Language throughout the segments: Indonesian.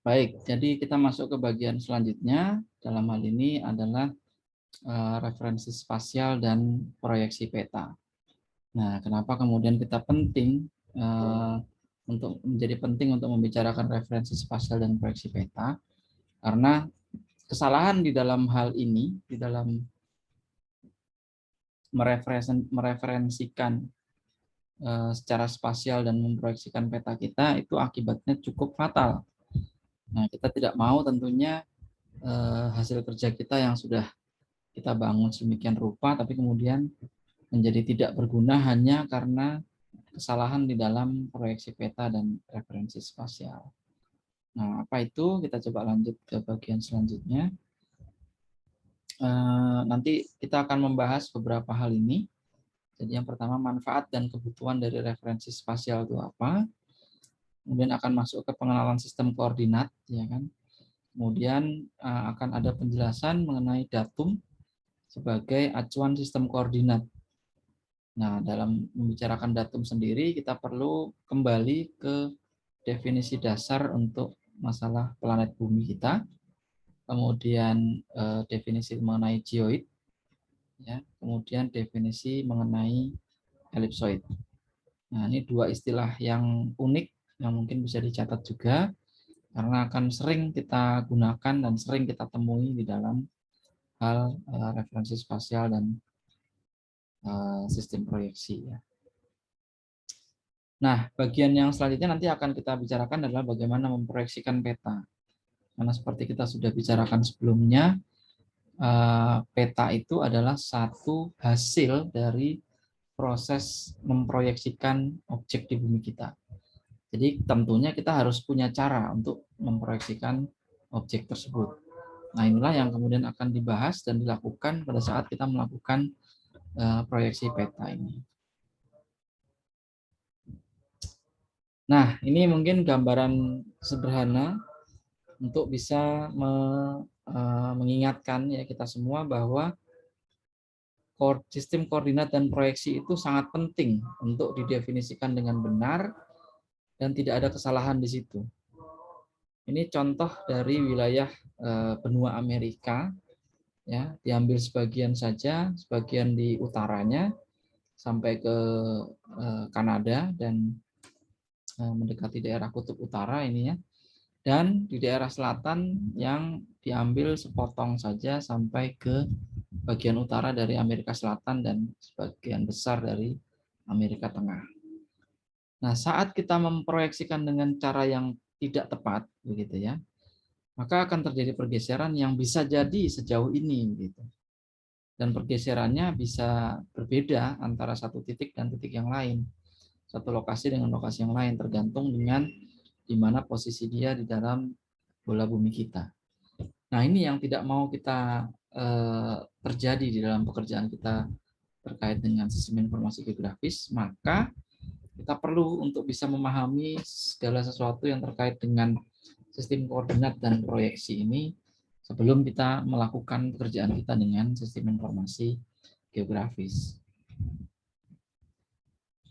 Baik, jadi kita masuk ke bagian selanjutnya. Dalam hal ini adalah referensi spasial dan proyeksi peta. Nah, kenapa kemudian kita penting untuk menjadi penting untuk membicarakan referensi spasial dan proyeksi peta? Karena kesalahan di dalam hal ini, di dalam mereferensikan secara spasial dan memproyeksikan peta kita, itu akibatnya cukup fatal. Nah, kita tidak mau tentunya hasil kerja kita yang sudah kita bangun sedemikian rupa, tapi kemudian menjadi tidak berguna hanya karena kesalahan di dalam proyeksi peta dan referensi spasial. Nah, apa itu? Kita coba lanjut ke bagian selanjutnya. Nanti kita akan membahas beberapa hal ini. Jadi yang pertama, manfaat dan kebutuhan dari referensi spasial itu apa. Kemudian akan masuk ke pengenalan sistem koordinat, ya kan. Kemudian akan ada penjelasan mengenai datum sebagai acuan sistem koordinat. Nah, dalam membicarakan datum sendiri, kita perlu kembali ke definisi dasar untuk masalah planet bumi kita, kemudian definisi mengenai geoid, ya, kemudian definisi mengenai ellipsoid. Nah, ini dua istilah yang unik yang mungkin bisa dicatat juga, karena akan sering kita gunakan dan sering kita temui di dalam hal referensi spasial dan sistem proyeksi. Ya. Nah, bagian yang selanjutnya nanti akan kita bicarakan adalah bagaimana memproyeksikan peta. Karena seperti kita sudah bicarakan sebelumnya, peta itu adalah satu hasil dari proses memproyeksikan objek di bumi kita. Jadi tentunya kita harus punya cara untuk memproyeksikan objek tersebut. Nah, inilah yang kemudian akan dibahas dan dilakukan pada saat kita melakukan proyeksi peta ini. Nah, ini mungkin gambaran sederhana untuk bisa mengingatkan ya kita semua bahwa sistem koordinat dan proyeksi itu sangat penting untuk didefinisikan dengan benar dan tidak ada kesalahan di situ. Ini contoh dari wilayah benua Amerika, ya, diambil sebagian saja, sebagian di utaranya sampai ke Kanada dan mendekati daerah kutub utara ini ya. Dan di daerah selatan yang diambil sepotong saja sampai ke bagian utara dari Amerika Selatan dan sebagian besar dari Amerika Tengah. Nah, saat kita memproyeksikan dengan cara yang tidak tepat, begitu ya, maka akan terjadi pergeseran yang bisa jadi sejauh ini, gitu. Dan pergeserannya bisa berbeda antara satu titik dan titik yang lain, satu lokasi dengan lokasi yang lain, tergantung dengan di mana posisi dia di dalam bola bumi kita. Nah, ini yang tidak mau kita terjadi di dalam pekerjaan kita terkait dengan sistem informasi geografis, maka kita perlu untuk bisa memahami segala sesuatu yang terkait dengan sistem koordinat dan proyeksi ini sebelum kita melakukan pekerjaan kita dengan sistem informasi geografis.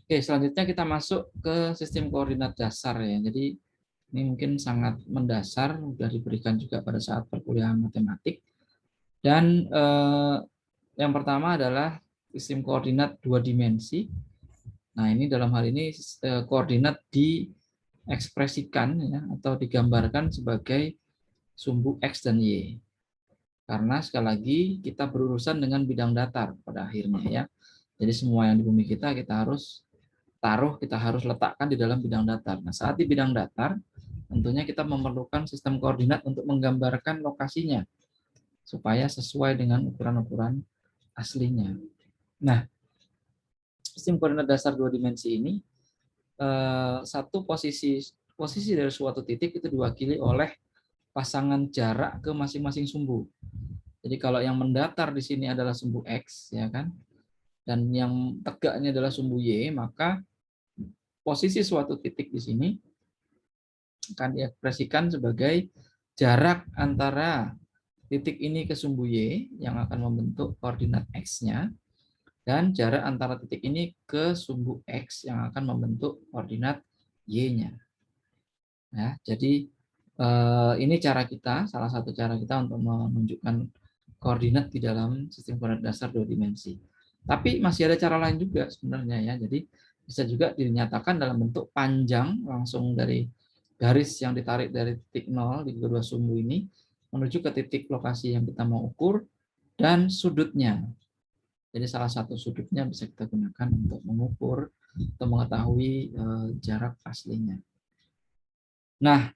Oke, selanjutnya kita masuk ke sistem koordinat dasar ya. Jadi ini mungkin sangat mendasar, sudah diberikan juga pada saat perkuliahan matematik. Dan yang pertama adalah sistem koordinat dua dimensi. Nah, ini dalam hal ini koordinat diekspresikan ya, atau digambarkan sebagai sumbu X dan Y. Karena sekali lagi kita berurusan dengan bidang datar pada akhirnya ya. Jadi semua yang di bumi kita harus taruh, kita harus letakkan di dalam bidang datar. Nah, saat di bidang datar, tentunya kita memerlukan sistem koordinat untuk menggambarkan lokasinya supaya sesuai dengan ukuran-ukuran aslinya. Nah, sistem koordinat dasar dua dimensi ini satu posisi dari suatu titik itu diwakili oleh pasangan jarak ke masing-masing sumbu. Jadi kalau yang mendatar di sini adalah sumbu X, ya kan, dan yang tegaknya adalah sumbu Y, maka posisi suatu titik di sini akan diekspresikan sebagai jarak antara titik ini ke sumbu Y yang akan membentuk koordinat X-nya, dan jarak antara titik ini ke sumbu X yang akan membentuk koordinat Y-nya. Ya, jadi Ini cara kita, salah satu cara kita untuk menunjukkan koordinat di dalam sistem koordinat dasar 2 dimensi. Tapi masih ada cara lain juga sebenarnya ya. Jadi bisa juga dinyatakan dalam bentuk panjang langsung dari garis yang ditarik dari titik 0 di kedua sumbu ini menuju ke titik lokasi yang kita mau ukur dan sudutnya. Jadi salah satu sudutnya bisa kita gunakan untuk mengukur atau mengetahui jarak aslinya. Nah,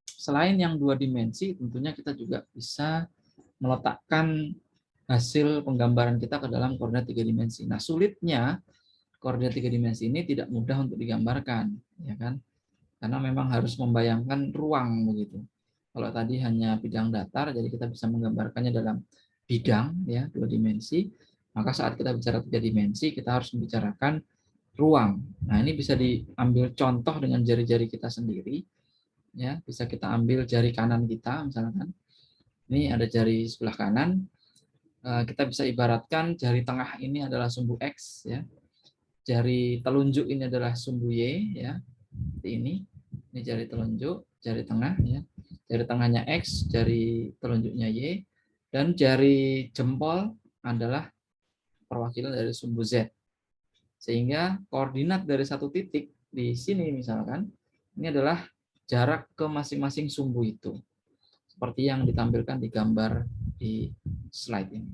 selain yang 2 dimensi, tentunya kita juga bisa meletakkan hasil penggambaran kita ke dalam koordinat 3 dimensi. Nah, sulitnya koordinat 3 dimensi ini tidak mudah untuk digambarkan, ya kan? Karena memang harus membayangkan ruang begitu. Kalau tadi hanya bidang datar, jadi kita bisa menggambarkannya dalam bidang ya 2 dimensi. Maka saat kita bicara 3 dimensi, kita harus membicarakan ruang. Nah, ini bisa diambil contoh dengan jari-jari kita sendiri. Ya, bisa kita ambil jari kanan kita misalkan. Ini ada jari sebelah kanan. Kita bisa ibaratkan jari tengah ini adalah sumbu X ya. Jari telunjuk ini adalah sumbu Y ya. Seperti ini. Ini jari telunjuk, jari tengah ya. Jari tengahnya X, jari telunjuknya Y, dan jari jempol adalah perwakilan dari sumbu Z. Sehingga koordinat dari satu titik di sini misalkan, ini adalah jarak ke masing-masing sumbu itu. Seperti yang ditampilkan di gambar di slide ini.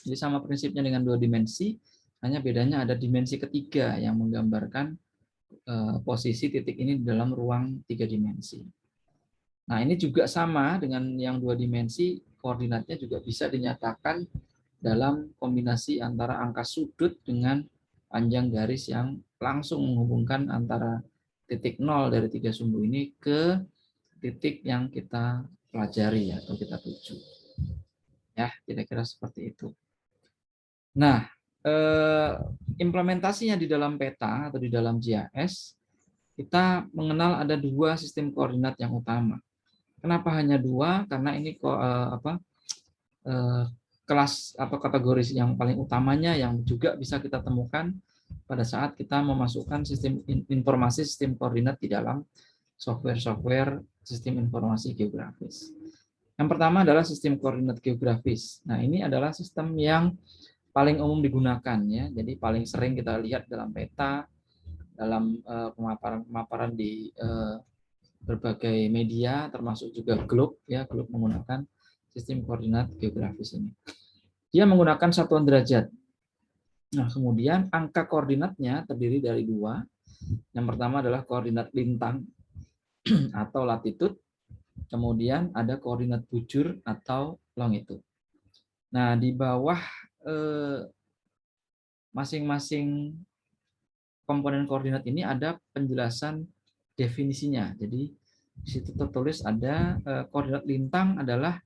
Jadi sama prinsipnya dengan 2 dimensi, hanya bedanya ada dimensi ketiga yang menggambarkan posisi titik ini di dalam ruang 3 dimensi. Nah, ini juga sama dengan yang 2 dimensi, koordinatnya juga bisa dinyatakan dalam kombinasi antara angka sudut dengan panjang garis yang langsung menghubungkan antara titik 0 dari 3 sumbu ini ke titik yang kita pelajari atau kita tuju. Ya, kira-kira seperti itu. Nah, implementasinya di dalam peta atau di dalam GIS, kita mengenal ada 2 sistem koordinat yang utama. Kenapa hanya 2? Karena ini kelas atau kategori yang paling utamanya yang juga bisa kita temukan pada saat kita memasukkan sistem informasi sistem koordinat di dalam software-software sistem informasi geografis. Yang pertama adalah sistem koordinat geografis. Nah, ini adalah sistem yang paling umum digunakan ya. Jadi paling sering kita lihat dalam peta, dalam pemaparan-pemaparan di berbagai media, termasuk juga Globe ya. Globe menggunakan sistem koordinat geografis ini. Dia menggunakan satuan derajat. Nah, kemudian angka koordinatnya terdiri dari 2. Yang pertama adalah koordinat lintang atau latitude. Kemudian ada koordinat bujur atau longitude. Nah, di bawah masing-masing komponen koordinat ini ada penjelasan definisinya. Jadi di situ tertulis ada koordinat lintang adalah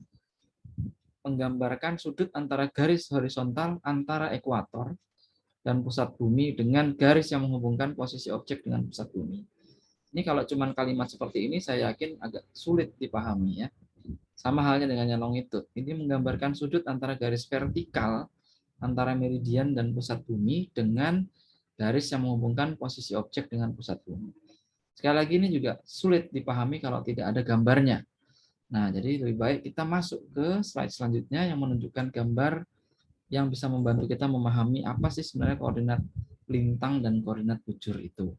menggambarkan sudut antara garis horizontal antara ekuator dan pusat bumi dengan garis yang menghubungkan posisi objek dengan pusat bumi. Ini kalau cuma kalimat seperti ini saya yakin agak sulit dipahami ya. Sama halnya dengan yang longitude. Ini menggambarkan sudut antara garis vertikal antara meridian dan pusat bumi dengan garis yang menghubungkan posisi objek dengan pusat bumi. Sekali lagi ini juga sulit dipahami kalau tidak ada gambarnya. Nah, jadi lebih baik kita masuk ke slide selanjutnya yang menunjukkan gambar yang bisa membantu kita memahami apa sih sebenarnya koordinat lintang dan koordinat bujur itu.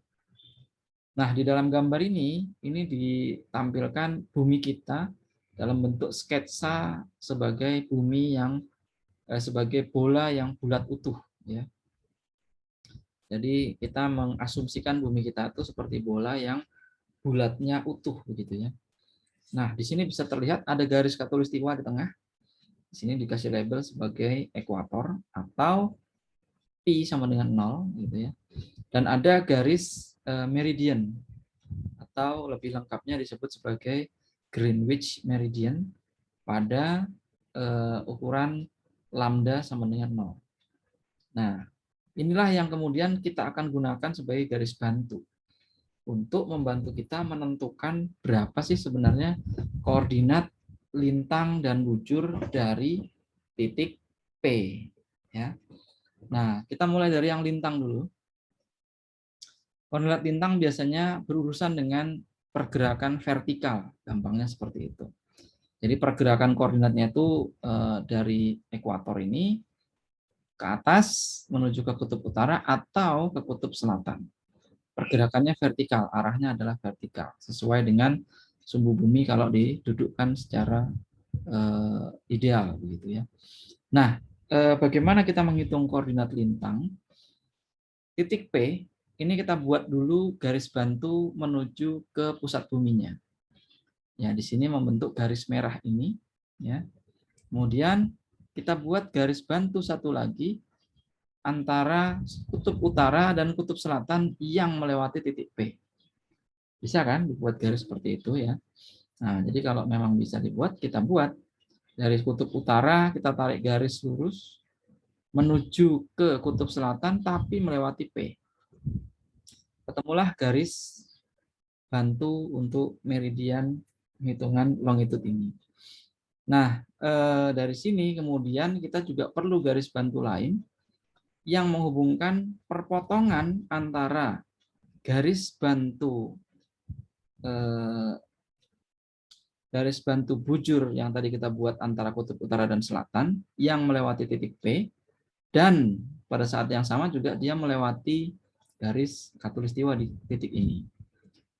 Nah, di dalam gambar ini ditampilkan bumi kita dalam bentuk sketsa sebagai bumi yang sebagai bola yang bulat utuh ya. Jadi kita mengasumsikan bumi kita itu seperti bola yang bulatnya utuh begitu ya. Nah, di sini bisa terlihat ada garis khatulistiwa di tengah. Di sini dikasih label sebagai ekuator atau pi sama dengan 0 gitu ya. Dan ada garis meridian atau lebih lengkapnya disebut sebagai Greenwich Meridian pada ukuran lambda sama dengan 0. Nah, inilah yang kemudian kita akan gunakan sebagai garis bantu untuk membantu kita menentukan berapa sih sebenarnya koordinat lintang dan bujur dari titik P ya. Nah, kita mulai dari yang lintang dulu. Koordinat lintang biasanya berurusan dengan pergerakan vertikal, gampangnya seperti itu. Jadi pergerakan koordinatnya itu dari ekuator ini ke atas menuju ke kutub utara atau ke kutub selatan. Pergerakannya vertikal, arahnya adalah vertikal, sesuai dengan sumbu bumi kalau didudukkan secara ideal, begitu ya. Nah, bagaimana kita menghitung koordinat lintang? Titik P ini kita buat dulu garis bantu menuju ke pusat buminya. Ya, di sini membentuk garis merah ini, ya. Kemudian kita buat garis bantu satu lagi antara kutub utara dan kutub selatan yang melewati titik P. Bisa kan dibuat garis seperti itu ya. Nah, jadi kalau memang bisa dibuat, kita buat. Dari kutub utara kita tarik garis lurus menuju ke kutub selatan tapi melewati P. Ketemulah garis bantu untuk meridian hitungan longitude ini. Nah, dari sini kemudian kita juga perlu garis bantu lain yang menghubungkan perpotongan antara garis bantu bujur yang tadi kita buat antara kutub utara dan selatan yang melewati titik P, dan pada saat yang sama juga dia melewati garis khatulistiwa di titik ini.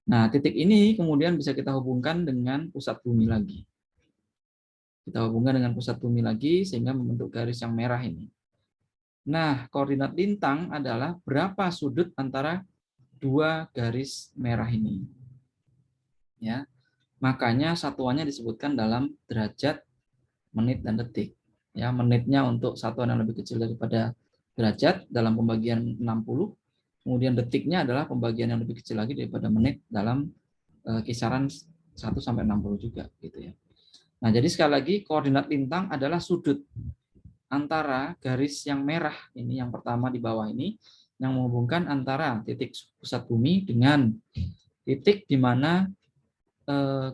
Nah, titik ini kemudian bisa kita hubungkan dengan pusat bumi lagi. Kita hubungkan dengan pusat bumi lagi sehingga membentuk garis yang merah ini. Nah, koordinat lintang adalah berapa sudut antara dua garis merah ini. Ya. Makanya satuannya disebutkan dalam derajat, menit, dan detik. Ya, menitnya untuk satuan yang lebih kecil daripada derajat dalam pembagian 60, kemudian detiknya adalah pembagian yang lebih kecil lagi daripada menit dalam kisaran 1 sampai 60 juga gitu ya. Nah, jadi sekali lagi koordinat lintang adalah sudut antara garis yang merah ini yang pertama di bawah ini yang menghubungkan antara titik pusat bumi dengan titik di mana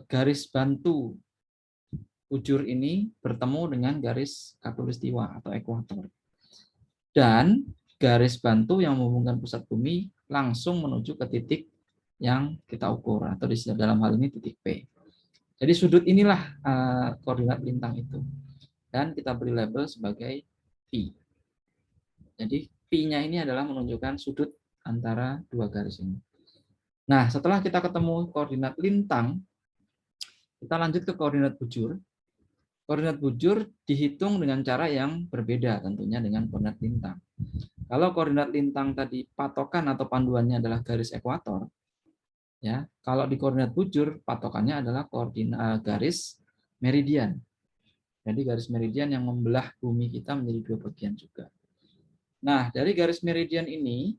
garis bantu bujur ini bertemu dengan garis khatulistiwa atau ekuator. Dan garis bantu yang menghubungkan pusat bumi langsung menuju ke titik yang kita ukur atau di dalam hal ini titik P. Jadi sudut inilah koordinat lintang itu. Dan kita beri label sebagai P. Jadi P-nya ini adalah menunjukkan sudut antara dua garis ini. Nah, setelah kita ketemu koordinat lintang, kita lanjut ke koordinat bujur. Koordinat bujur dihitung dengan cara yang berbeda tentunya dengan koordinat lintang. Kalau koordinat lintang tadi patokan atau panduannya adalah garis ekuator, ya. Kalau di koordinat bujur patokannya adalah koordinat garis meridian. Jadi garis meridian yang membelah bumi kita menjadi dua bagian juga. Nah, dari garis meridian ini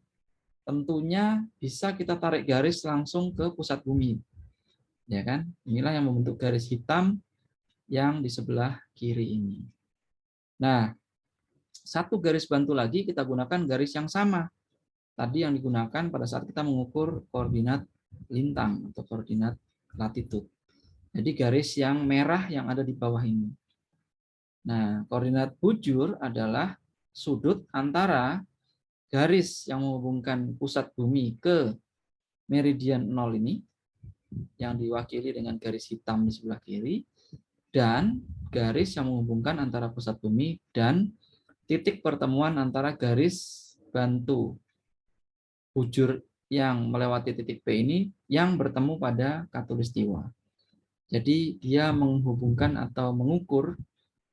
tentunya bisa kita tarik garis langsung ke pusat bumi. Ya kan? Inilah yang membentuk garis hitam yang di sebelah kiri ini. Nah, satu garis bantu lagi kita gunakan garis yang sama. Tadi yang digunakan pada saat kita mengukur koordinat lintang atau koordinat latitude. Jadi garis yang merah yang ada di bawah ini. Nah, koordinat bujur adalah sudut antara garis yang menghubungkan pusat bumi ke meridian 0 ini, yang diwakili dengan garis hitam di sebelah kiri, dan garis yang menghubungkan antara pusat bumi dan titik pertemuan antara garis bantu bujur yang melewati titik P ini yang bertemu pada khatulistiwa. Jadi dia menghubungkan atau mengukur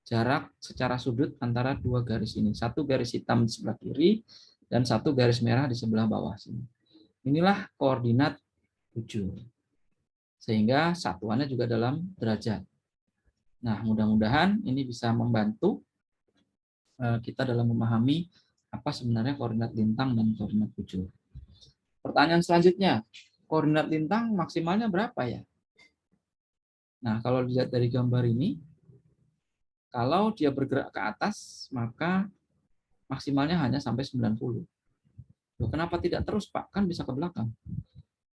jarak secara sudut antara dua garis ini. Satu garis hitam di sebelah kiri dan satu garis merah di sebelah bawah sini. Inilah koordinat bujur. Sehingga satuannya juga dalam derajat. Nah, mudah-mudahan ini bisa membantu kita dalam memahami apa sebenarnya koordinat lintang dan koordinat bujur. Pertanyaan selanjutnya, koordinat lintang maksimalnya berapa ya? Nah, kalau dilihat dari gambar ini, kalau dia bergerak ke atas, maka maksimalnya hanya sampai 90. Loh, kenapa tidak terus, Pak? Kan bisa ke belakang.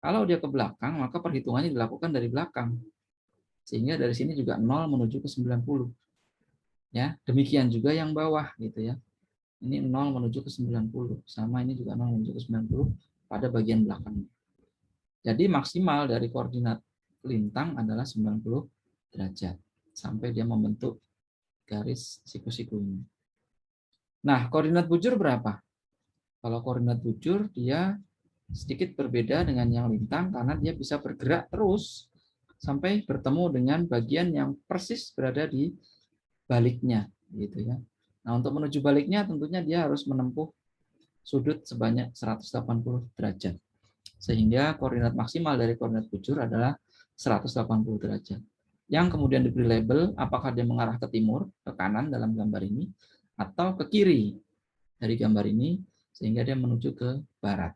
Kalau dia ke belakang, maka perhitungannya dilakukan dari belakang. Sehingga dari sini juga 0 menuju ke 90. Ya, demikian juga yang bawah gitu ya. Ini 0 menuju ke 90. Sama ini juga 0 menuju ke 90 pada bagian belakang. Jadi maksimal dari koordinat lintang adalah 90 derajat sampai dia membentuk garis siku-siku ini. Nah, koordinat bujur berapa? Kalau koordinat bujur dia sedikit berbeda dengan yang lintang karena dia bisa bergerak terus sampai bertemu dengan bagian yang persis berada di baliknya, gitu ya. Nah, untuk menuju baliknya tentunya dia harus menempuh sudut sebanyak 180 derajat. Sehingga koordinat maksimal dari koordinat bujur adalah 180 derajat. Yang kemudian diberi label apakah dia mengarah ke timur, ke kanan dalam gambar ini, atau ke kiri dari gambar ini, sehingga dia menuju ke barat.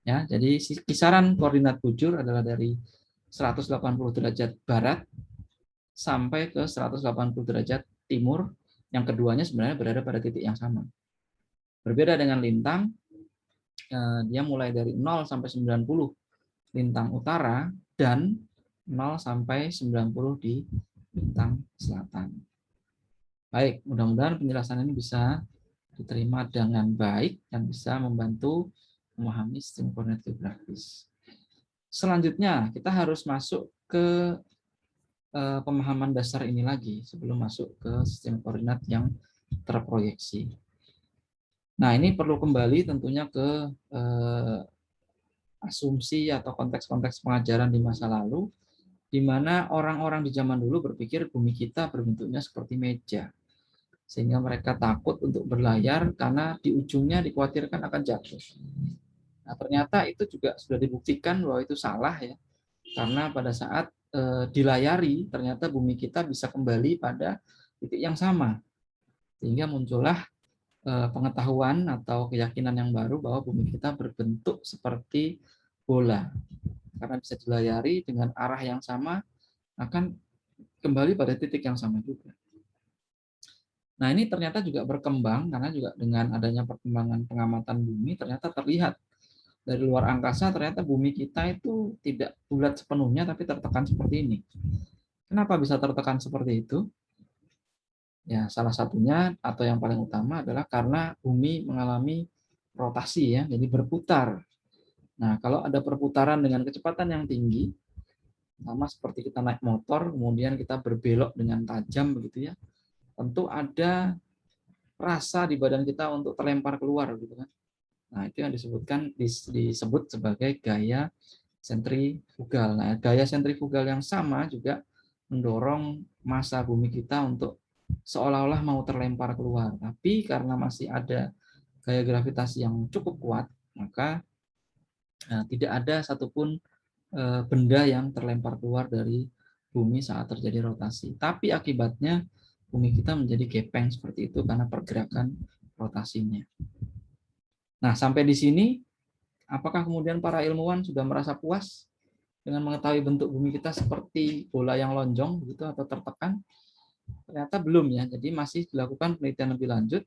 Ya, jadi kisaran koordinat bujur adalah dari 180 derajat barat sampai ke 180 derajat timur, yang keduanya sebenarnya berada pada titik yang sama. Berbeda dengan lintang, dia mulai dari 0 sampai 90 lintang utara dan 0 sampai 90 di lintang selatan. Baik, mudah-mudahan penjelasan ini bisa diterima dengan baik dan bisa membantu memahami sistem koordinat geografis. Selanjutnya, kita harus masuk ke pemahaman dasar ini lagi sebelum masuk ke sistem koordinat yang terproyeksi. Nah, ini perlu kembali tentunya ke asumsi atau konteks-konteks pengajaran di masa lalu, di mana orang-orang di zaman dulu berpikir bumi kita berbentuknya seperti meja. Sehingga mereka takut untuk berlayar karena di ujungnya dikhawatirkan akan jatuh. Nah, ternyata itu juga sudah dibuktikan bahwa itu salah ya. Karena pada saat dilayari, ternyata bumi kita bisa kembali pada titik yang sama. Sehingga muncullah pengetahuan atau keyakinan yang baru bahwa bumi kita berbentuk seperti bola. Karena bisa dilayari dengan arah yang sama, akan kembali pada titik yang sama juga. Nah, ini ternyata juga berkembang karena juga dengan adanya perkembangan pengamatan bumi ternyata terlihat dari luar angkasa ternyata bumi kita itu tidak bulat sepenuhnya tapi tertekan seperti ini. Kenapa bisa tertekan seperti itu? Ya, salah satunya atau yang paling utama adalah karena bumi mengalami rotasi ya, jadi berputar. Nah, kalau ada perputaran dengan kecepatan yang tinggi, sama seperti kita naik motor, kemudian kita berbelok dengan tajam begitu ya, tentu ada rasa di badan kita untuk terlempar keluar gitu kan. Nah, itu yang disebut sebagai gaya sentrifugal. Nah, gaya sentrifugal yang sama juga mendorong massa bumi kita untuk seolah-olah mau terlempar keluar. Tapi karena masih ada gaya gravitasi yang cukup kuat, maka tidak ada satupun benda yang terlempar keluar dari bumi saat terjadi rotasi. Tapi akibatnya bumi kita menjadi gepeng seperti itu karena pergerakan rotasinya. Nah, sampai di sini, apakah kemudian para ilmuwan sudah merasa puas dengan mengetahui bentuk bumi kita seperti bola yang lonjong gitu atau tertekan? Ternyata belum ya. Jadi masih dilakukan penelitian lebih lanjut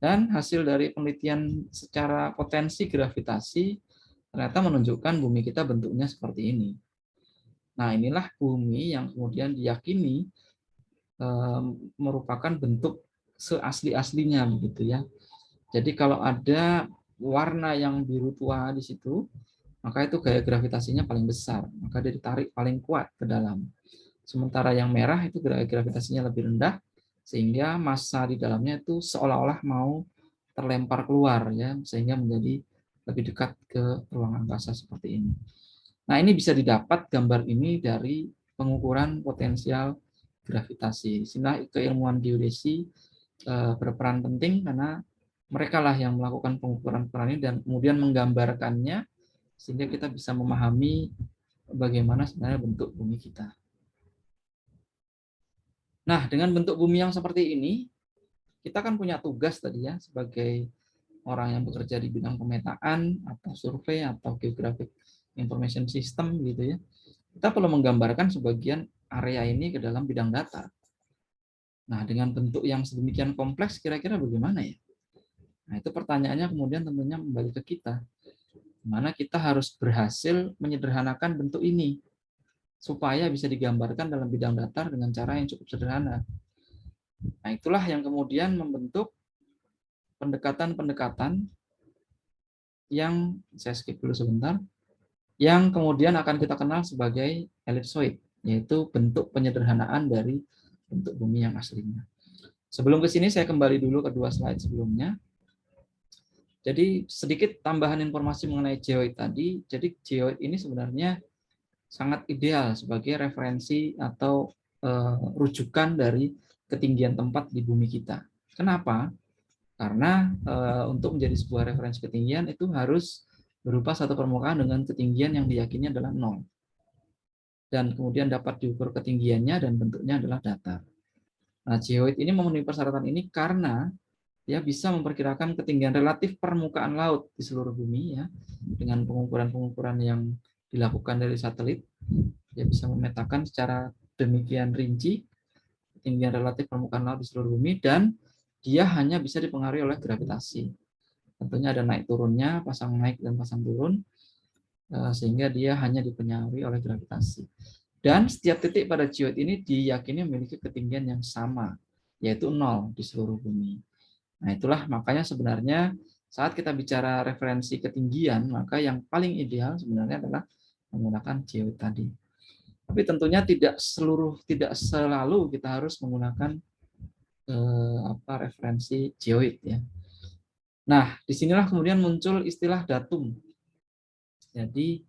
dan hasil dari penelitian secara potensi gravitasi ternyata menunjukkan bumi kita bentuknya seperti ini. Nah, inilah bumi yang kemudian diyakini merupakan bentuk seasli-aslinya begitu ya. Jadi kalau ada warna yang biru tua di situ, maka itu gaya gravitasinya paling besar, maka dia ditarik paling kuat ke dalam. Sementara yang merah itu gaya gravitasinya lebih rendah, sehingga massa di dalamnya itu seolah-olah mau terlempar keluar ya, sehingga menjadi lebih dekat ke ruang angkasa seperti ini. Nah, ini bisa didapat gambar ini dari pengukuran potensial gravitasi. Sehingga keilmuan geodesi berperan penting karena mereka lah yang melakukan pengukuran ini dan kemudian menggambarkannya sehingga kita bisa memahami bagaimana sebenarnya bentuk bumi kita. Nah, dengan bentuk bumi yang seperti ini, kita kan punya tugas tadi ya sebagai orang yang bekerja di bidang pemetaan atau survei atau geographic information system gitu ya. Kita perlu menggambarkan sebagian area ini ke dalam bidang data. Nah, dengan bentuk yang sedemikian kompleks kira-kira bagaimana ya? Nah, itu pertanyaannya kemudian tentunya kembali ke kita. Mana kita harus berhasil menyederhanakan bentuk ini supaya bisa digambarkan dalam bidang datar dengan cara yang cukup sederhana. Nah, itulah yang kemudian membentuk pendekatan-pendekatan yang saya skip dulu sebentar, yang kemudian akan kita kenal sebagai ellipsoid, yaitu bentuk penyederhanaan dari bentuk bumi yang aslinya. Sebelum ke sini saya kembali dulu ke 2 slide sebelumnya. Jadi sedikit tambahan informasi mengenai geoid tadi. Jadi geoid ini sebenarnya sangat ideal sebagai referensi atau rujukan dari ketinggian tempat di bumi kita. Kenapa? Karena untuk menjadi sebuah referensi ketinggian itu harus berupa satu permukaan dengan ketinggian yang diyakini adalah 0. Dan kemudian dapat diukur ketinggiannya dan bentuknya adalah datar. Nah, geoid ini memenuhi persyaratan ini karena dia bisa memperkirakan ketinggian relatif permukaan laut di seluruh bumi ya, dengan pengukuran-pengukuran yang dilakukan dari satelit. Dia bisa memetakan secara demikian rinci ketinggian relatif permukaan laut di seluruh bumi, dan dia hanya bisa dipengaruhi oleh gravitasi. Tentunya ada naik turunnya, pasang naik dan pasang turun, sehingga dia hanya dipengaruhi oleh gravitasi. Dan setiap titik pada geoid ini diyakini memiliki ketinggian yang sama, yaitu 0 di seluruh bumi. Nah, itulah makanya sebenarnya saat kita bicara referensi ketinggian, maka yang paling ideal sebenarnya adalah menggunakan geoid tadi. Tapi tentunya tidak selalu kita harus menggunakan referensi geoid ya. Nah, disinilah kemudian muncul istilah datum. Jadi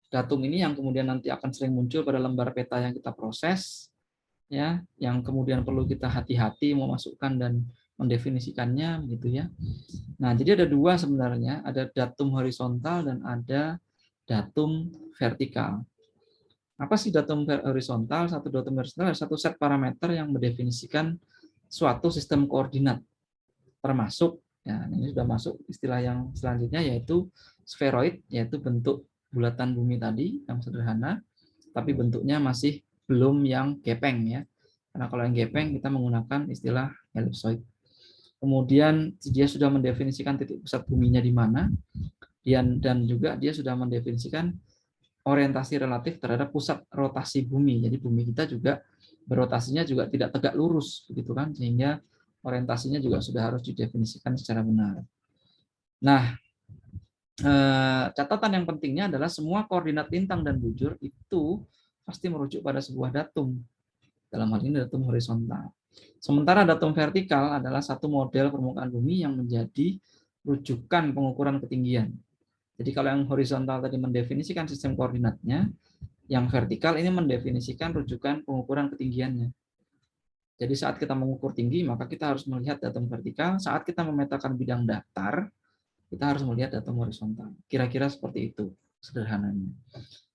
datum ini yang kemudian nanti akan sering muncul pada lembar peta yang kita proses, ya, yang kemudian perlu kita hati-hati memasukkan dan mendefinisikannya, gitu ya. Nah, jadi ada 2 sebenarnya, ada datum horizontal dan ada datum vertikal. Apa sih datum horizontal? Satu datum horizontal adalah satu set parameter yang mendefinisikan suatu sistem koordinat, termasuk, ya, ini sudah masuk istilah yang selanjutnya, yaitu spheroid, yaitu bentuk bulatan bumi tadi yang sederhana, tapi bentuknya masih belum yang gepeng ya. Karena kalau yang gepeng kita menggunakan istilah ellipsoid. Kemudian dia sudah mendefinisikan titik pusat buminya di mana, dan juga dia sudah mendefinisikan orientasi relatif terhadap pusat rotasi bumi. Jadi bumi kita juga berotasinya juga tidak tegak lurus, begitu kan? Sehingga orientasinya juga sudah harus didefinisikan secara benar. Nah, catatan yang pentingnya adalah semua koordinat lintang dan bujur itu pasti merujuk pada sebuah datum. Dalam hal ini datum horizontal. Sementara datum vertikal adalah satu model permukaan bumi yang menjadi rujukan pengukuran ketinggian. Jadi kalau yang horizontal tadi mendefinisikan sistem koordinatnya, yang vertikal ini mendefinisikan rujukan pengukuran ketinggiannya. Jadi saat kita mengukur tinggi, maka kita harus melihat datum vertikal. Saat kita memetakan bidang datar, kita harus melihat datum horizontal. Kira-kira seperti itu sederhananya.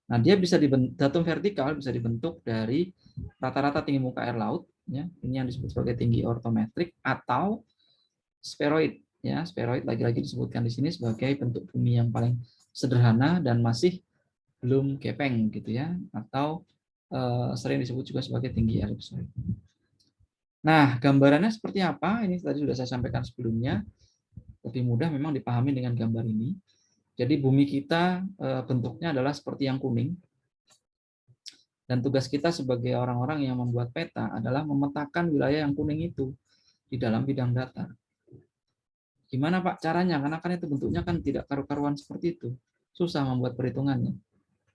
Nah, dia bisa datum vertikal bisa dibentuk dari rata-rata tinggi muka air laut, ya, ini yang disebut sebagai tinggi ortometrik, atau spheroid, ya, spheroid lagi-lagi disebutkan di sini sebagai bentuk bumi yang paling sederhana dan masih belum gepeng gitu ya, atau sering disebut juga sebagai tinggi ellipsoid. Nah, gambarannya seperti apa? Ini tadi sudah saya sampaikan sebelumnya. Lebih mudah memang dipahami dengan gambar ini. Jadi bumi kita bentuknya adalah seperti yang kuning. Dan tugas kita sebagai orang-orang yang membuat peta adalah memetakan wilayah yang kuning itu di dalam bidang datar. Gimana Pak caranya? Karena kan itu bentuknya kan tidak karu-karuan seperti itu. Susah membuat perhitungannya.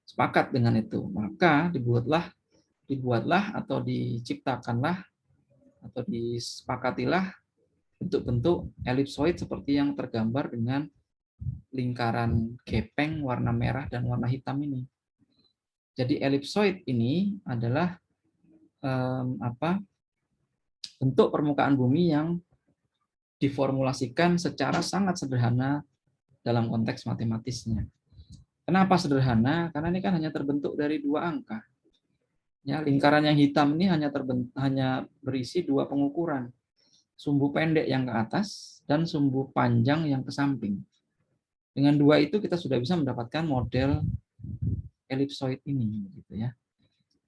Sepakat dengan itu. Maka dibuatlah atau diciptakanlah atau disepakatilah bentuk-bentuk elipsoid seperti yang tergambar dengan lingkaran gepeng warna merah dan warna hitam ini. Jadi elipsoid ini adalah bentuk permukaan bumi yang diformulasikan secara sangat sederhana dalam konteks matematisnya. Kenapa sederhana? Karena ini kan hanya terbentuk dari 2 angka. Ya, lingkaran yang hitam ini hanya berisi 2 pengukuran. Sumbu pendek yang ke atas dan sumbu panjang yang ke samping. Dengan 2 itu kita sudah bisa mendapatkan model elipsoid ini, gitu ya.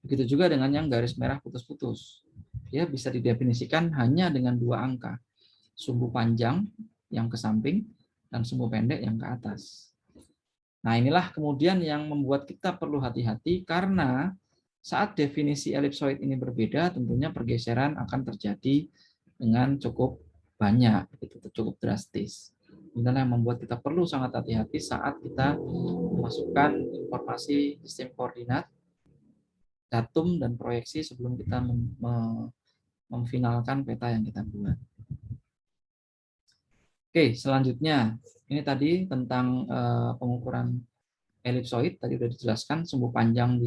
Begitu juga dengan yang garis merah putus-putus. Dia bisa didefinisikan hanya dengan 2 angka. Sumbu panjang yang ke samping dan sumbu pendek yang ke atas. Nah, inilah kemudian yang membuat kita perlu hati-hati karena saat definisi elipsoid ini berbeda, tentunya pergeseran akan terjadi dengan cukup banyak, cukup drastis. Inilah yang membuat kita perlu sangat hati-hati saat kita memasukkan informasi sistem koordinat, datum, dan proyeksi sebelum kita memfinalkan peta yang kita buat. Oke, selanjutnya ini tadi tentang pengukuran elipsoid, tadi sudah dijelaskan sumbu panjang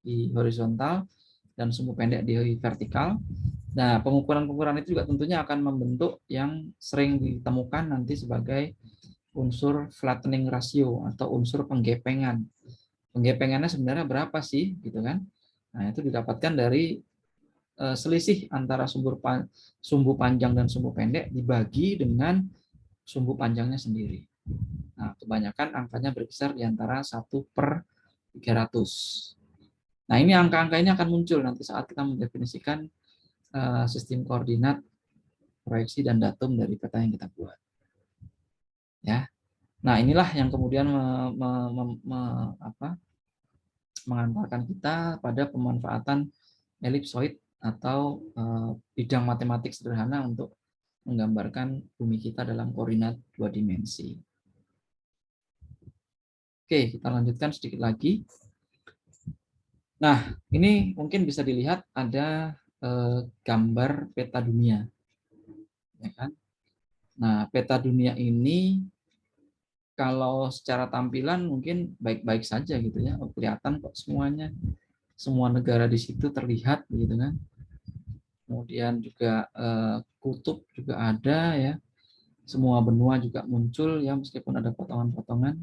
di horizontal dan sumbu pendek di vertikal. Nah, pengukuran-pengukuran itu juga tentunya akan membentuk yang sering ditemukan nanti sebagai unsur flattening ratio atau unsur penggepengan. Penggepengannya sebenarnya berapa sih, gitu kan? Nah, itu didapatkan dari selisih antara sumbu panjang dan sumbu pendek dibagi dengan sumbu panjangnya sendiri. Nah, kebanyakan angkanya berkisar di antara 1/300. Nah, ini angka-angka ini akan muncul nanti saat kita mendefinisikan sistem koordinat, proyeksi, dan datum dari peta yang kita buat. Ya. Nah, inilah yang kemudian mengantarkan kita pada pemanfaatan elipsoid atau bidang matematik sederhana untuk menggambarkan bumi kita dalam koordinat 2 dimensi. Oke, kita lanjutkan sedikit lagi. Nah, ini mungkin bisa dilihat ada gambar peta dunia. Ya kan? Nah, peta dunia ini kalau secara tampilan mungkin baik-baik saja gitu ya. Kelihatan kok semuanya. Semua negara di situ terlihat gitu kan. Kemudian juga kutub juga ada ya. Semua benua juga muncul ya meskipun ada potongan-potongan.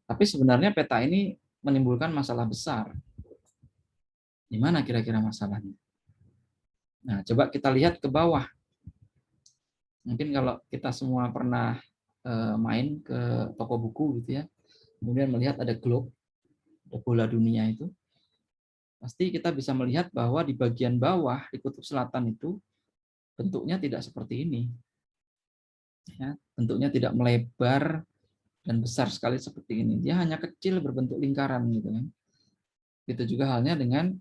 Tapi sebenarnya peta ini menimbulkan masalah besar. Di mana kira-kira masalahnya? Nah, coba kita lihat ke bawah. Mungkin kalau kita semua pernah main ke toko buku gitu ya, kemudian melihat ada globe, ada bola dunia itu, pasti kita bisa melihat bahwa di bagian bawah di kutub selatan itu bentuknya tidak seperti ini. Ya, bentuknya tidak melebar dan besar sekali seperti ini. Dia hanya kecil berbentuk lingkaran gitu kan. Itu juga halnya dengan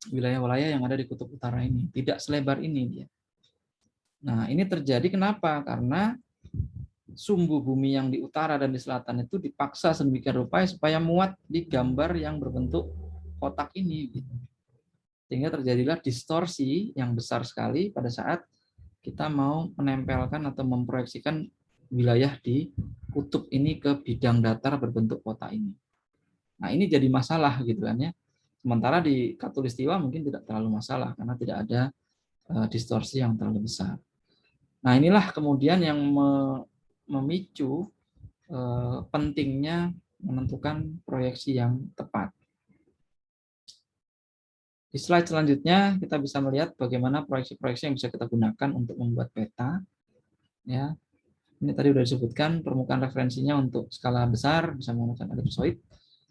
wilayah-wilayah yang ada di kutub utara ini, tidak selebar ini dia. Nah, ini terjadi kenapa? Karena sumbu bumi yang di utara dan di selatan itu dipaksa sedemikian rupa supaya muat di gambar yang berbentuk kotak ini. Sehingga terjadilah distorsi yang besar sekali pada saat kita mau menempelkan atau memproyeksikan wilayah di kutub ini ke bidang datar berbentuk kotak ini. Nah, ini jadi masalah gitu kan ya. Sementara di Katulistiwa mungkin tidak terlalu masalah karena tidak ada distorsi yang terlalu besar. Nah, inilah kemudian yang memicu pentingnya menentukan proyeksi yang tepat. Di slide selanjutnya kita bisa melihat bagaimana proyeksi-proyeksi yang bisa kita gunakan untuk membuat peta. Ya, ini tadi sudah disebutkan permukaan referensinya untuk skala besar bisa menggunakan ellipsoid,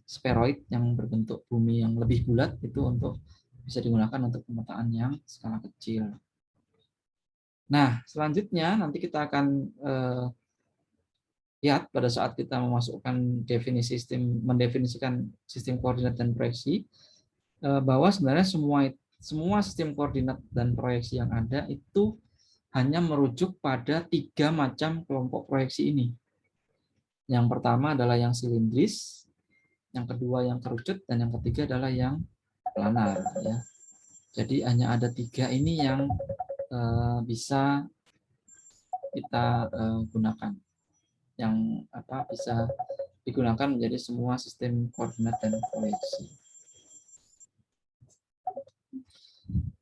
spheroid yang berbentuk bumi yang lebih bulat itu untuk bisa digunakan untuk pemetaan yang skala kecil. Nah, selanjutnya nanti kita akan lihat pada saat kita memasukkan mendefinisikan sistem koordinat dan proyeksi bahwa sebenarnya semua sistem koordinat dan proyeksi yang ada itu hanya merujuk pada 3 macam kelompok proyeksi ini. Yang pertama adalah yang silindris, yang kedua yang kerucut, dan yang ketiga adalah yang planar. Ya. Jadi hanya ada 3 ini yang bisa kita gunakan, yang bisa digunakan menjadi semua sistem koordinat dan proyeksi.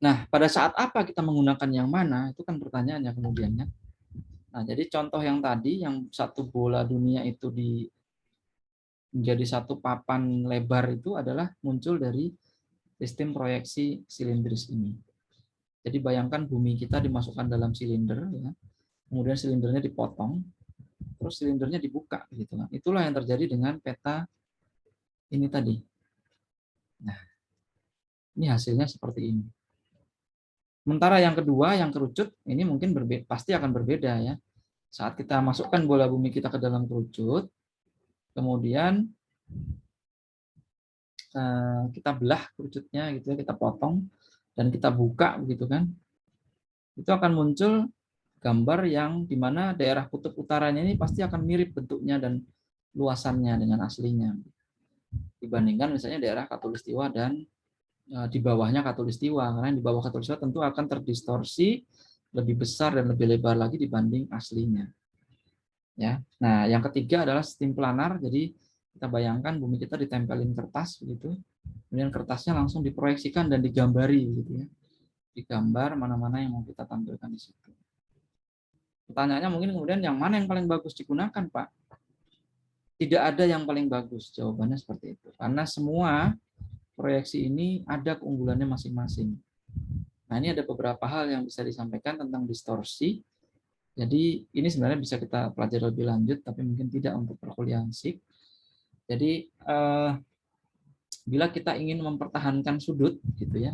Nah, pada saat apa kita menggunakan yang mana? Itu kan pertanyaannya kemudiannya. Nah, jadi contoh yang tadi, yang satu bola dunia itu menjadi satu papan lebar itu adalah muncul dari sistem proyeksi silindris ini. Jadi bayangkan bumi kita dimasukkan dalam silinder, ya. Kemudian silindernya dipotong, terus silindernya dibuka, gitu. Nah, itulah yang terjadi dengan peta ini tadi. Nah, ini hasilnya seperti ini. Sementara yang kedua, yang kerucut, ini mungkin pasti akan berbeda ya. Saat kita masukkan bola bumi kita ke dalam kerucut, kemudian kita belah kerucutnya gitu ya, kita potong dan kita buka gitu kan. Itu akan muncul gambar yang dimana daerah kutub utaranya ini pasti akan mirip bentuknya dan luasannya dengan aslinya dibandingkan misalnya daerah Katulistiwa dan di bawahnya Katulistiwa, karena di bawah Katulistiwa tentu akan terdistorsi lebih besar dan lebih lebar lagi dibanding aslinya. Ya, nah yang ketiga adalah sistem planar. Jadi kita bayangkan bumi kita ditempelin kertas begitu, kemudian kertasnya langsung diproyeksikan dan digambari gitu ya, digambar mana-mana yang mau kita tampilkan di situ. Pertanyaannya mungkin kemudian yang mana yang paling bagus digunakan, Pak? Tidak ada yang paling bagus, jawabannya seperti itu. Karena semua proyeksi ini ada keunggulannya masing-masing. Nah, ini ada beberapa hal yang bisa disampaikan tentang distorsi. Jadi, ini sebenarnya bisa kita pelajari lebih lanjut, tapi mungkin tidak untuk perkuliahan SIG. Jadi, bila kita ingin mempertahankan sudut, gitu ya,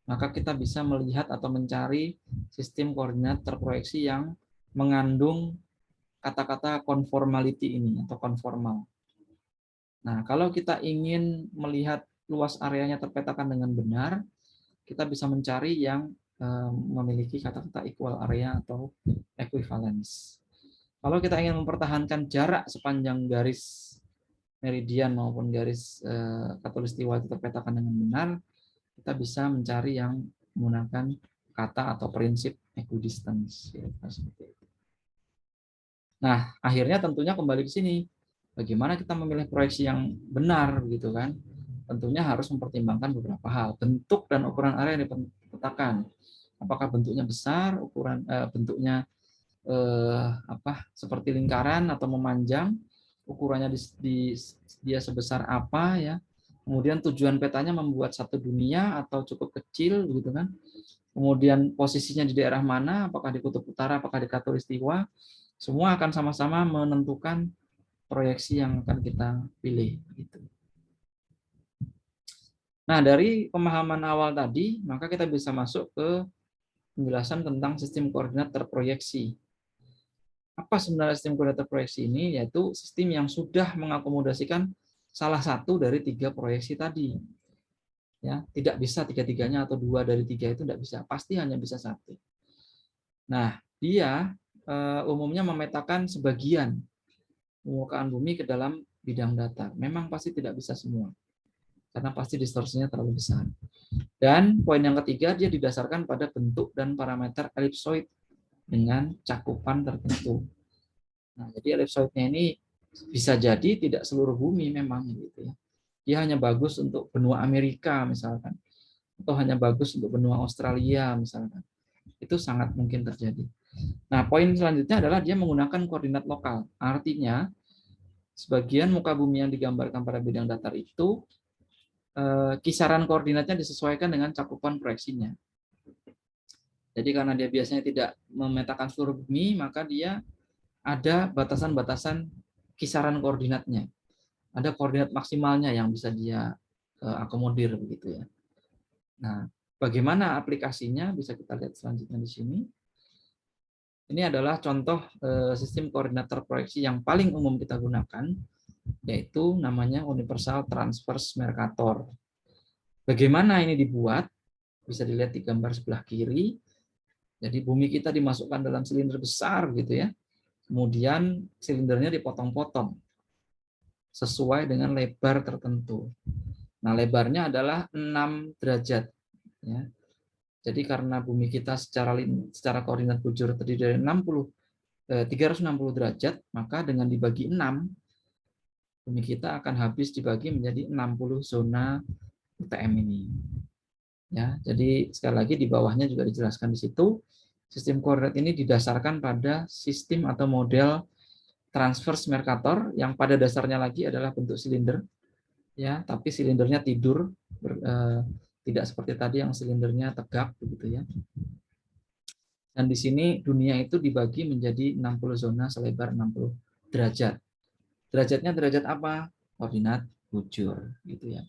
maka kita bisa melihat atau mencari sistem koordinat terproyeksi yang mengandung kata-kata conformality ini atau konformal. Nah, kalau kita ingin melihat luas areanya terpetakan dengan benar, kita bisa mencari yang memiliki kata-kata equal area atau equivalence. Kalau kita ingin mempertahankan jarak sepanjang garis meridian maupun garis Katulistiwa itu terpetakan dengan benar, kita bisa mencari yang menggunakan kata atau prinsip equidistance. Nah, akhirnya tentunya kembali ke sini. Bagaimana kita memilih proyeksi yang benar, gitu kan? Tentunya harus mempertimbangkan beberapa hal. Bentuk dan ukuran area yang dipetakan. Apakah bentuknya besar, bentuknya seperti lingkaran atau memanjang, ukurannya dia sebesar apa ya. Kemudian tujuan petanya membuat satu dunia atau cukup kecil, gitu kan? Kemudian posisinya di daerah mana, apakah di kutub utara, apakah di Katulistiwa. Semua akan sama-sama menentukan proyeksi yang akan kita pilih. Nah, dari pemahaman awal tadi, maka kita bisa masuk ke penjelasan tentang sistem koordinat terproyeksi. Apa sebenarnya sistem koordinat terproyeksi ini? Yaitu sistem yang sudah mengakomodasikan salah satu dari 3 proyeksi tadi. Ya, tidak bisa 3-3-nya atau 2 dari 3 itu tidak bisa, pasti hanya bisa 1. Nah, dia umumnya memetakan sebagian permukaan bumi ke dalam bidang datar. Memang pasti tidak bisa semua, karena pasti distorsinya terlalu besar. Dan poin yang ketiga, dia didasarkan pada bentuk dan parameter elipsoid dengan cakupan tertentu. Nah, jadi elipsoidnya ini bisa jadi tidak seluruh bumi memang gitu ya. Dia hanya bagus untuk benua Amerika misalkan, atau hanya bagus untuk benua Australia misalkan. Itu sangat mungkin terjadi. Nah, poin selanjutnya adalah dia menggunakan koordinat lokal. Artinya, sebagian muka bumi yang digambarkan pada bidang datar itu kisaran koordinatnya disesuaikan dengan cakupan proyeksinya. Jadi karena dia biasanya tidak memetakan seluruh bumi, maka dia ada batasan-batasan kisaran koordinatnya. Ada koordinat maksimalnya yang bisa dia akomodir begitu ya. Nah, bagaimana aplikasinya bisa kita lihat selanjutnya di sini. Ini adalah contoh sistem koordinat terproyeksi yang paling umum kita gunakan, yaitu namanya Universal Transverse Mercator. Bagaimana ini dibuat? Bisa dilihat di gambar sebelah kiri. Jadi bumi kita dimasukkan dalam silinder besar gitu ya. Kemudian silindernya dipotong-potong sesuai dengan lebar tertentu. Nah, lebarnya adalah 6 derajat ya. Jadi karena bumi kita secara koordinat bujur terdiri dari 360 derajat, maka dengan dibagi 6, bumi kita akan habis dibagi menjadi 60 zona UTM ini. Ya, jadi sekali lagi di bawahnya juga dijelaskan di situ, sistem koordinat ini didasarkan pada sistem atau model transverse Mercator yang pada dasarnya lagi adalah bentuk silinder, ya, tapi silindernya tidur, tidak seperti tadi yang silindernya tegak begitu ya. Dan di sini dunia itu dibagi menjadi 60 zona selebar 60 derajat. Derajatnya derajat apa? Koordinat bujur gitu ya.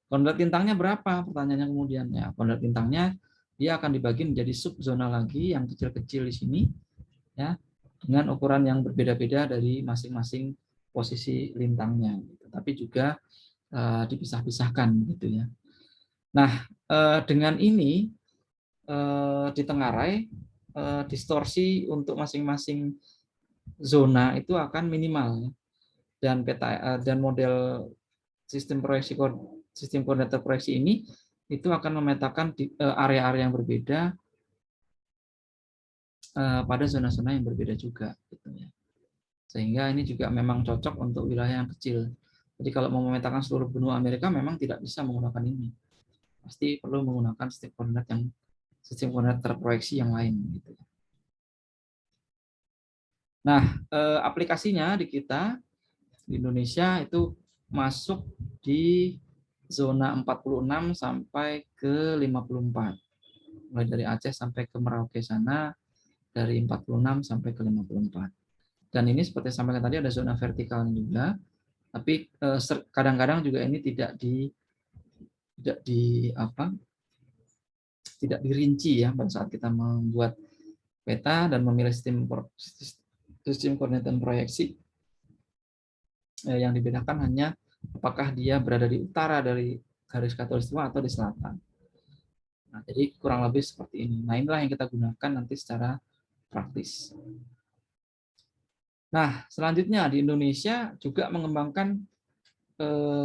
Koordinat lintangnya berapa? Pertanyaannya kemudian ya. Koordinat lintangnya dia akan dibagi menjadi subzona lagi yang kecil-kecil di sini ya, dengan ukuran yang berbeda-beda dari masing-masing posisi lintangnya gitu. Tapi juga dipisah-pisahkan gitu ya. Nah, dengan ini ditengarai distorsi untuk masing-masing zona itu akan minimal, dan peta dan model sistem koordinator proyeksi ini itu akan memetakan area-area yang berbeda pada zona-zona yang berbeda juga, gitu ya. Sehingga ini juga memang cocok untuk wilayah yang kecil. Jadi kalau mau memetakan seluruh benua Amerika memang tidak bisa menggunakan ini, pasti perlu menggunakan sistem koordinat terproyeksi yang lain, gitu. Nah, aplikasinya di kita di Indonesia itu masuk di zona 46 sampai ke 54. Mulai dari Aceh sampai ke Merauke sana, dari 46 sampai ke 54. Dan ini seperti sampaikan tadi ada zona vertikal juga, tapi kadang-kadang juga ini tidak dirinci ya pada saat kita membuat peta dan memilih sistem koordinat proyeksi. Yang dibedakan hanya apakah dia berada di utara dari garis khatulistiwa atau di selatan. Nah, jadi kurang lebih seperti ini. Nah, inilah yang kita gunakan nanti secara praktis. Nah, selanjutnya di Indonesia juga mengembangkan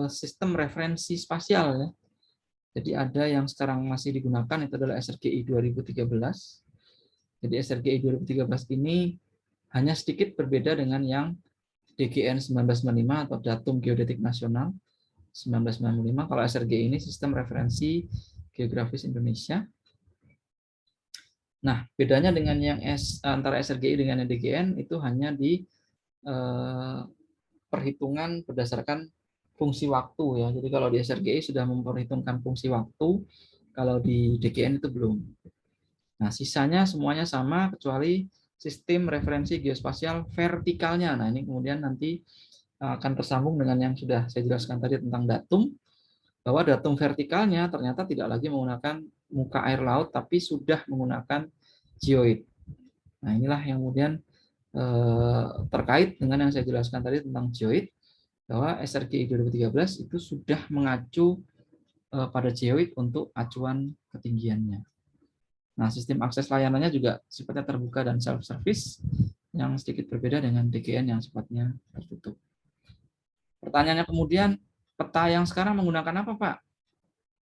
sistem referensi spasial ya. Jadi ada yang sekarang masih digunakan, itu adalah SRGI 2013. Jadi SRGI 2013 ini hanya sedikit berbeda dengan yang DGN 1995 atau Datum Geodetik Nasional 1995. Kalau SRGI ini sistem referensi geografis Indonesia. Nah, bedanya dengan yang antara SRGI dengan yang DGN itu hanya di perhitungan berdasarkan fungsi waktu ya. Jadi kalau di SRGI sudah memperhitungkan fungsi waktu, kalau di DGN itu belum. Nah, sisanya semuanya sama kecuali sistem referensi geospasial vertikalnya. Nah, ini kemudian nanti akan tersambung dengan yang sudah saya jelaskan tadi tentang datum, bahwa datum vertikalnya ternyata tidak lagi menggunakan muka air laut, tapi sudah menggunakan geoid. Nah, inilah yang kemudian terkait dengan yang saya jelaskan tadi tentang geoid, bahwa SRGI 2013 itu sudah mengacu pada geoid untuk acuan ketinggiannya. Nah, sistem akses layanannya juga sifatnya terbuka dan self-service, yang sedikit berbeda dengan DGN yang sifatnya tertutup. Pertanyaannya kemudian, peta yang sekarang menggunakan apa, Pak?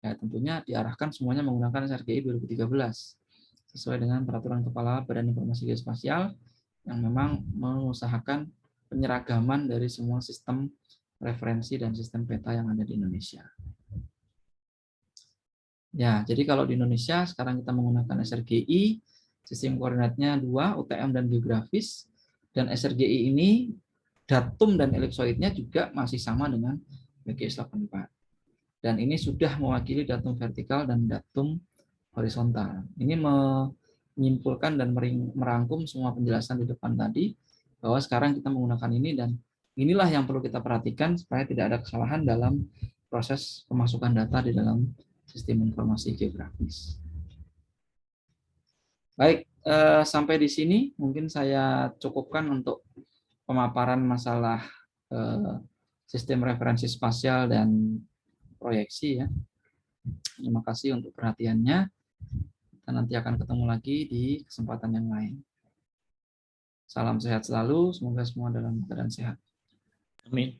Ya, tentunya diarahkan semuanya menggunakan SRGI 2013, sesuai dengan Peraturan Kepala Badan Informasi Geospasial yang memang mengusahakan penyeragaman dari semua sistem referensi dan sistem peta yang ada di Indonesia. Ya, jadi kalau di Indonesia sekarang kita menggunakan SRGI, sistem koordinatnya 2, UTM dan geografis, dan SRGI ini datum dan elipsoidnya juga masih sama dengan BGS 84. Dan ini sudah mewakili datum vertikal dan datum horizontal. Ini menyimpulkan dan merangkum semua penjelasan di depan tadi, bahwa sekarang kita menggunakan ini, dan inilah yang perlu kita perhatikan supaya tidak ada kesalahan dalam proses pemasukan data di dalam sistem informasi geografis. Baik, sampai di sini mungkin saya cukupkan untuk pemaparan masalah sistem referensi spasial dan proyeksi ya. Terima kasih untuk perhatiannya. Kita nanti akan ketemu lagi di kesempatan yang lain. Salam sehat selalu, semoga semua dalam keadaan sehat. Amin.